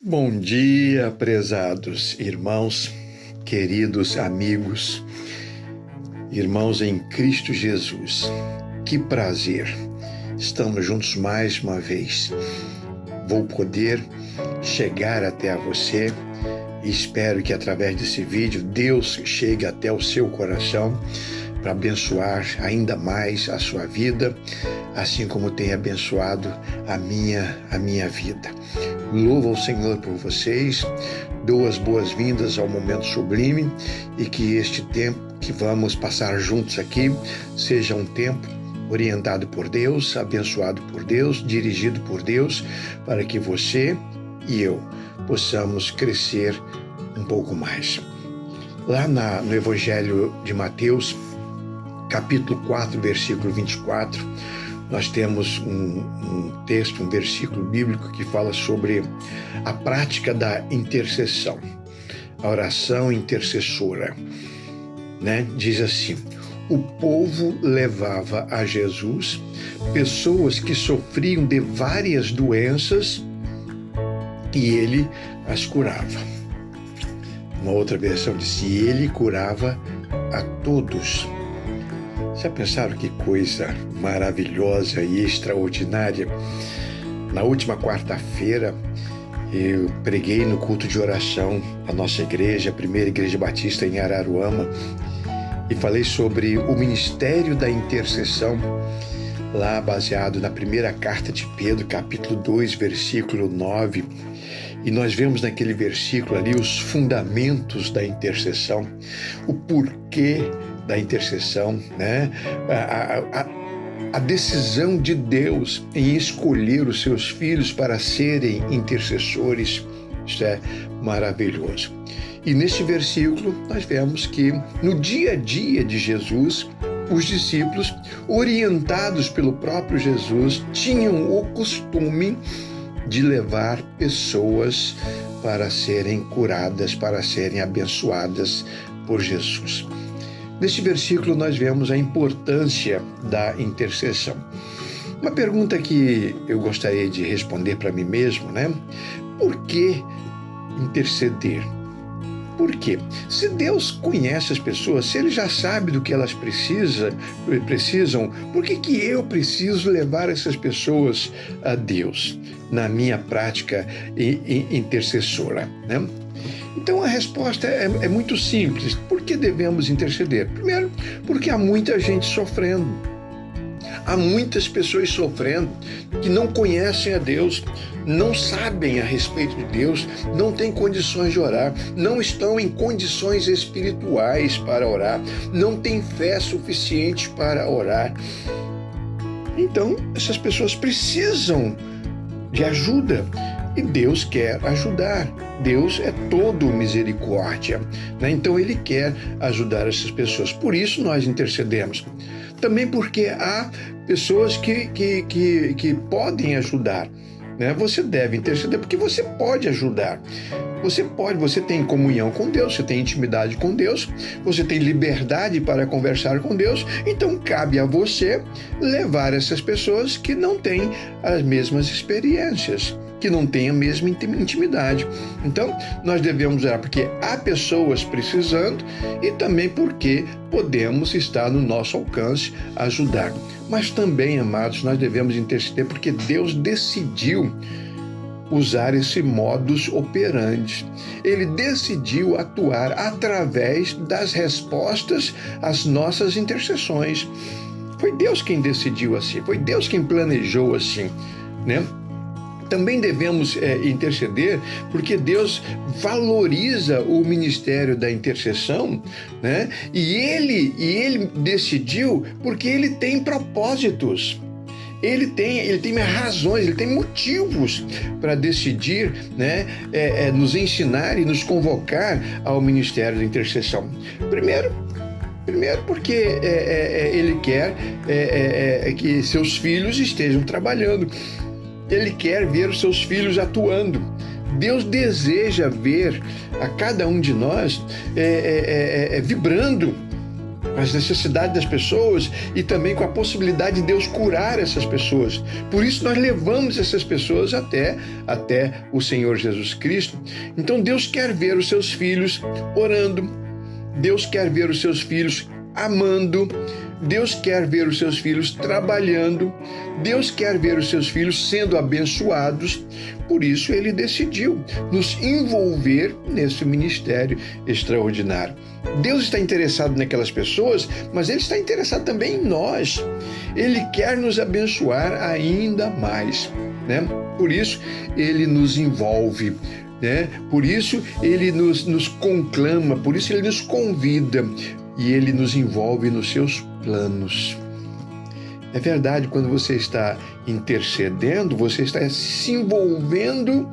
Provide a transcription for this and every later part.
Bom dia, prezados irmãos, queridos amigos, irmãos em Cristo Jesus. Que prazer! Estamos juntos mais uma vez. Vou poder chegar até você e espero que através desse vídeo Deus chegue até o seu coração para abençoar ainda mais a sua vida, assim como tem abençoado a minha vida. Louvo ao Senhor por vocês, dou as boas-vindas ao Momento Sublime e que este tempo que vamos passar juntos aqui seja um tempo orientado por Deus, abençoado por Deus, dirigido por Deus, para que você e eu possamos crescer um pouco mais. Lá no Evangelho de Mateus, capítulo 4, versículo 24, nós temos um texto, um versículo bíblico que fala sobre a prática da intercessão, a oração intercessora, né? Diz assim: o povo levava a Jesus pessoas que sofriam de várias doenças e ele as curava. Uma outra versão diz: e ele curava a todos. Já pensaram que coisa maravilhosa e extraordinária? Na última quarta-feira, eu preguei no culto de oração da nossa igreja, a primeira igreja batista em Araruama, e falei sobre o ministério da intercessão, lá baseado na primeira carta de Pedro, capítulo 2, versículo 9. E nós vemos naquele versículo ali os fundamentos da intercessão, o porquê da intercessão, né? A decisão de Deus em escolher os seus filhos para serem intercessores. Isso é maravilhoso. E neste versículo nós vemos que no dia a dia de Jesus, os discípulos, orientados pelo próprio Jesus, tinham o costume de levar pessoas para serem curadas, para serem abençoadas por Jesus. Neste versículo nós vemos a importância da intercessão. Uma pergunta que eu gostaria de responder para mim mesmo, né? Por que interceder? Por quê? Se Deus conhece as pessoas, se Ele já sabe do que elas precisam, por que eu preciso levar essas pessoas a Deus na minha prática intercessora, né? Então a resposta é muito simples. Por que devemos interceder? Primeiro, porque há muita gente sofrendo. Há muitas pessoas sofrendo que não conhecem a Deus, não sabem a respeito de Deus, não têm condições de orar, não estão em condições espirituais para orar, não têm fé suficiente para orar. Então, essas pessoas precisam de ajuda e Deus quer ajudar. Deus é todo misericórdia, né? Então Ele quer ajudar essas pessoas. Por isso nós intercedemos. Também porque há pessoas que podem ajudar, né? Você deve interceder porque você pode ajudar. Você tem comunhão com Deus, você tem intimidade com Deus, você tem liberdade para conversar com Deus, então cabe a você levar essas pessoas que não têm as mesmas experiências, que não têm a mesma intimidade. Então, nós devemos orar porque há pessoas precisando e também porque podemos estar no nosso alcance ajudar. Mas também, amados, nós devemos interceder porque Deus decidiu usar esse modus operandi. Ele decidiu atuar através das respostas às nossas intercessões. Foi Deus quem decidiu assim, foi Deus quem planejou assim, né? Também devemos interceder porque Deus valoriza o ministério da intercessão, né? E ele decidiu porque ele tem propósitos. Ele tem razões, ele tem motivos para decidir, né, nos ensinar e nos convocar ao ministério da intercessão. Primeiro porque ele quer que seus filhos estejam trabalhando. Ele quer ver os seus filhos atuando. Deus deseja ver a cada um de nós vibrando as necessidades das pessoas e também com a possibilidade de Deus curar essas pessoas. Por isso nós levamos essas pessoas até o Senhor Jesus Cristo. Então Deus quer ver os seus filhos orando, Deus quer ver os seus filhos amando, Deus quer ver os seus filhos trabalhando, Deus quer ver os seus filhos sendo abençoados. Por isso ele decidiu nos envolver nesse ministério extraordinário. Deus está interessado naquelas pessoas, mas ele está interessado também em nós. Ele quer nos abençoar ainda mais, né? Por isso ele nos envolve, né? Por isso ele nos conclama, por isso ele nos convida e ele nos envolve nos seus planos. É verdade, quando você está intercedendo, você está se envolvendo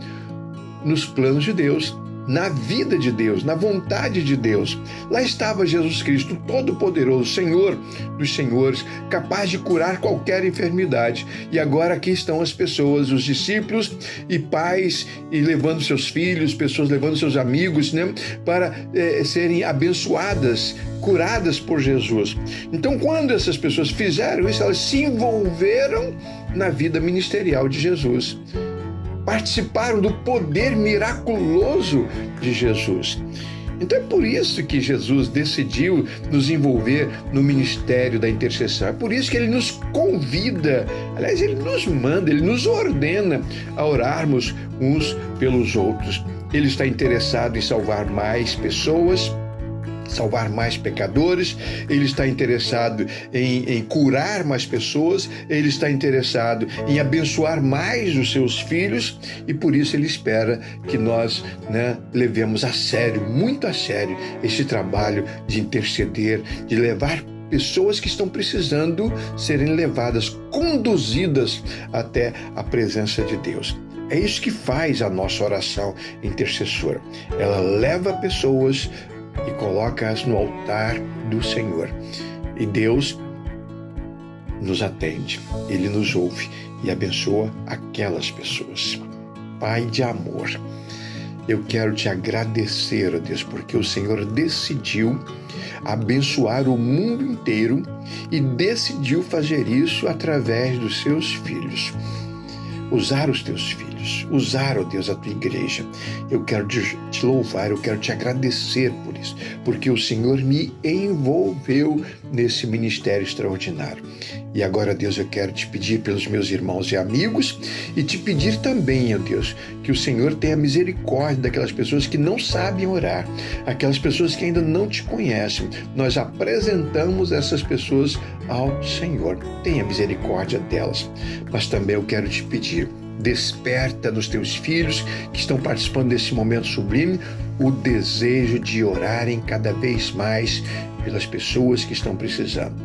nos planos de Deus, na vida de Deus, na vontade de Deus. Lá estava Jesus Cristo, todo-poderoso, Senhor dos senhores, capaz de curar qualquer enfermidade. E agora aqui estão as pessoas, os discípulos e pais, e levando seus filhos, pessoas levando seus amigos, né, para serem abençoadas, curadas por Jesus. Então, quando essas pessoas fizeram isso, elas se envolveram na vida ministerial de Jesus. Participaram do poder miraculoso de Jesus. Então é por isso que Jesus decidiu nos envolver no ministério da intercessão. É por isso que ele nos convida, aliás, ele nos manda, ele nos ordena a orarmos uns pelos outros. Ele está interessado em salvar mais pessoas, salvar mais pecadores, ele está interessado em curar mais pessoas, ele está interessado em abençoar mais os seus filhos, e por isso ele espera que nós, né, levemos a sério, muito a sério, esse trabalho de interceder, de levar pessoas que estão precisando serem levadas, conduzidas até a presença de Deus. É isso que faz a nossa oração intercessora. Ela leva pessoas e coloca-as no altar do Senhor. E Deus nos atende, Ele nos ouve e abençoa aquelas pessoas. Pai de amor, eu quero te agradecer, ó Deus, porque o Senhor decidiu abençoar o mundo inteiro e decidiu fazer isso através dos seus filhos. Usar os teus filhos, usar, ó Deus, a tua igreja. Eu quero te louvar, eu quero te agradecer por isso, porque o Senhor me envolveu nesse ministério extraordinário. E agora, Deus, eu quero te pedir pelos meus irmãos e amigos e te pedir também, ó Deus, que o Senhor tenha misericórdia daquelas pessoas que não sabem orar, aquelas pessoas que ainda não te conhecem. Nós apresentamos essas pessoas ao Senhor. Tenha misericórdia delas. Mas também eu quero te pedir, desperta nos teus filhos que estão participando desse momento sublime o desejo de orarem cada vez mais pelas pessoas que estão precisando.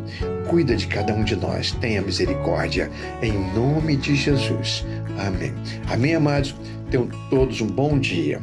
Cuida de cada um de nós, tenha misericórdia, em nome de Jesus. Amém. Amém, amados? Tenham todos um bom dia.